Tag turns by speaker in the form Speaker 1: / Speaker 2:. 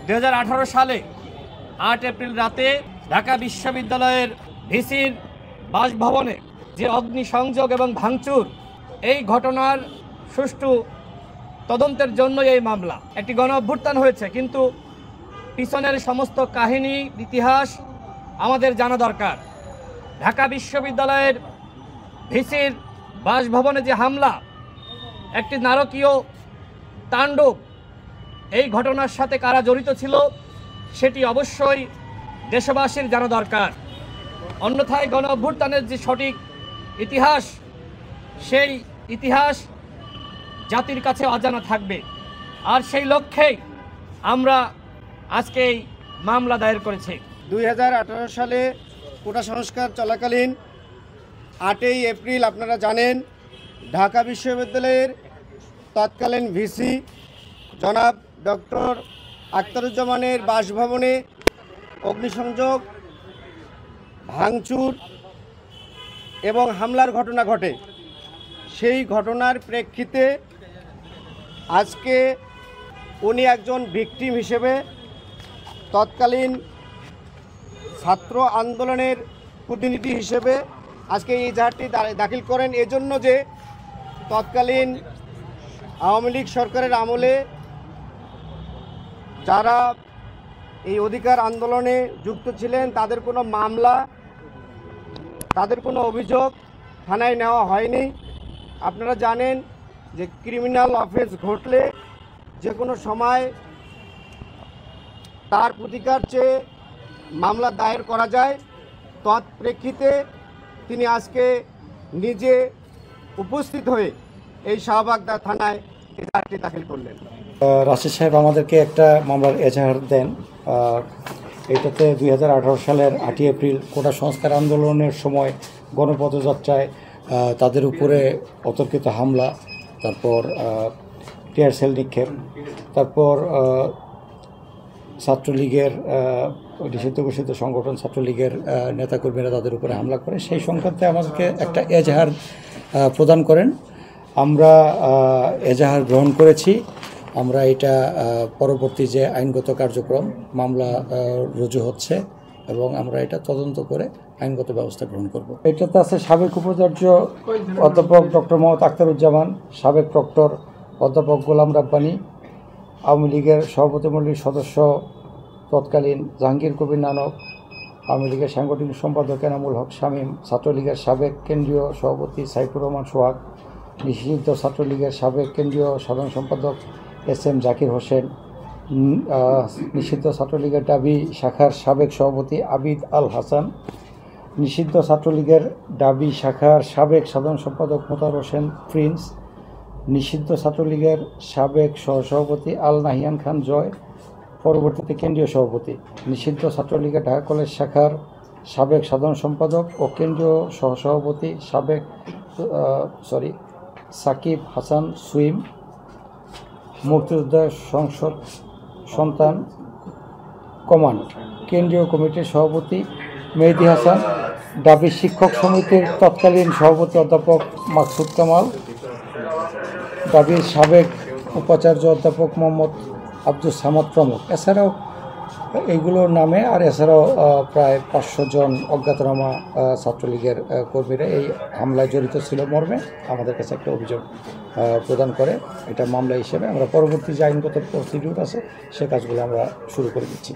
Speaker 1: 2018 সালে 8 এপ্রিল রাতে ঢাকা বিশ্ববিদ্যালয়ের ভিসির বাসভবনে যে অগ্নিসংযোগ এবং ভাঙচুর, এই ঘটনার সুষ্ঠু তদন্তের জন্য এই মামলা। একটি গণ অভ্যুত্থান হয়েছে, কিন্তু পিছনের সমস্ত কাহিনী, ইতিহাস আমাদের জানা দরকার। ঢাকা বিশ্ববিদ্যালয়ের ভিসির বাসভবনে যে হামলা, একটি নারকীয় তাণ্ডব, এই ঘটনার সাথে কারা জড়িত ছিল সেটি অবশ্যই দেশবাসীর জানা দরকার। অন্যথায় গণ অভ্যুত্থানের যে সঠিক ইতিহাস, সেই ইতিহাস জাতির কাছে অজানা থাকবে। আর সেই লক্ষ্যেই আমরা আজকে এই মামলা দায়ের করেছি।
Speaker 2: 2018 সালে কোটা সংস্কার চলাকালীন 8ই এপ্রিল আপনারা জানেন, ঢাকা বিশ্ববিদ্যালয়ের তৎকালীন ভিসি জনাব ডক্টর আখতারুজ্জামানের বাসভবনে অগ্নিসংযোগ, ভাঙচুর এবং হামলার ঘটনা ঘটে। সেই ঘটনার প্রেক্ষিতে আজকে উনি একজন ভিকটিম হিসেবে তৎকালীন ছাত্র আন্দোলনের প্রতিনিধি হিসেবে আজকে এই এজাহারটি দাখিল করেন, এজন্য যে তৎকালীন আওয়ামী লীগ সরকারের আমলে যারা এই অধিকার আন্দোলনে যুক্ত ছিলেন তাদের কোনো মামলা, তাদের কোনো অভিযোগ থানায় নেওয়া হয়নি। আপনারা জানেন যে ক্রিমিনাল অফেন্স ঘটলে যে কোনো সময় তার প্রতিকার চেয়ে মামলা দায়ের করা যায়। তৎপ্রেক্ষিতে তিনি আজকে নিজে উপস্থিত হয়ে এই শাহবাগ থানায় এজাহারটি দাখিল করলেন।
Speaker 3: রাশিদ সাহেব আমাদেরকে একটা মামলার এজাহার দেন। এটাতে 2018 সালের 8ই এপ্রিল কোটা সংস্কার আন্দোলনের সময় গণপদযাত্রায় তাদের উপরে অতর্কিত হামলা, তারপর টিয়ার সেল নিক্ষেপ, তারপর ছাত্রলীগের নিষিদ্ধ ঘোষিত সংগঠন ছাত্রলীগের নেতাকর্মীরা তাদের উপরে হামলা করে, সেই সংক্রান্তে আমাদেরকে একটা এজাহার প্রদান করেন। আমরা এজাহার গ্রহণ করেছি। আমরা এটা পরবর্তী যে আইনগত কার্যক্রম, মামলা রুজু হচ্ছে এবং আমরা এটা তদন্ত করে আইনগত ব্যবস্থা গ্রহণ করব। এটাতে আছে সাবেক উপাচার্য অধ্যাপক ডক্টর মোহাম্মদ আখতারুজ্জামান, সাবেক প্রক্টর অধ্যাপক গোলাম রাব্বানী, আওয়ামী লীগের সভাপতিমণ্ডলীর সদস্য তৎকালীন জাহাঙ্গীর কবির নানক, আওয়ামী লীগের সাংগঠনিক সম্পাদক এনামুল হক শামীম, ছাত্রলীগের সাবেক কেন্দ্রীয় সভাপতি সাইফুর রহমান সোহাগ, নিষিদ্ধ ছাত্রলীগের সাবেক কেন্দ্রীয় সাধারণ সম্পাদক SM জাকির হোসেন, নিষিদ্ধ ছাত্রলীগের ডাবি শাখার সাবেক সভাপতি আবিদ আল হাসান, নিষিদ্ধ ছাত্রলীগের ডাবি শাখার সাবেক সাধারণ সম্পাদক মোতার হোসেন প্রিন্স, নিষিদ্ধ ছাত্রলীগের সাবেক সহসভাপতি আল নাহিয়ান খান জয়, পরবর্তীতে কেন্দ্রীয় সভাপতি, নিষিদ্ধ ছাত্রলীগের ঢাকা কলেজ শাখার সাবেক সাধারণ সম্পাদক ও কেন্দ্রীয় সহসভাপতি সাকিব হাসান সুইম, মুক্তিযোদ্ধা সংসদ সন্তান কমান্ড কেন্দ্রীয় কমিটির সভাপতি মেহেদী হাসান, ডাবি শিক্ষক সমিতির তৎকালীন সভাপতি অধ্যাপক মাকসুদ কামাল, ডাবির সাবেক উপাচার্য অধ্যাপক মোহাম্মদ আব্দুল সামাদ প্রমুখ। এছাড়াও এইগুলোর নামে আর এছাড়াও প্রায় 500 জন অজ্ঞাতনামা ছাত্রলীগের কর্মীরা এই হামলায় জড়িত ছিল মর্মে আমাদের কাছে একটা অভিযোগ প্রদান করে। এটা মামলা হিসেবে আমরা পরবর্তী যে আইনগত প্রসিডিউর আছে সে কাজগুলো আমরা শুরু করে দিচ্ছি।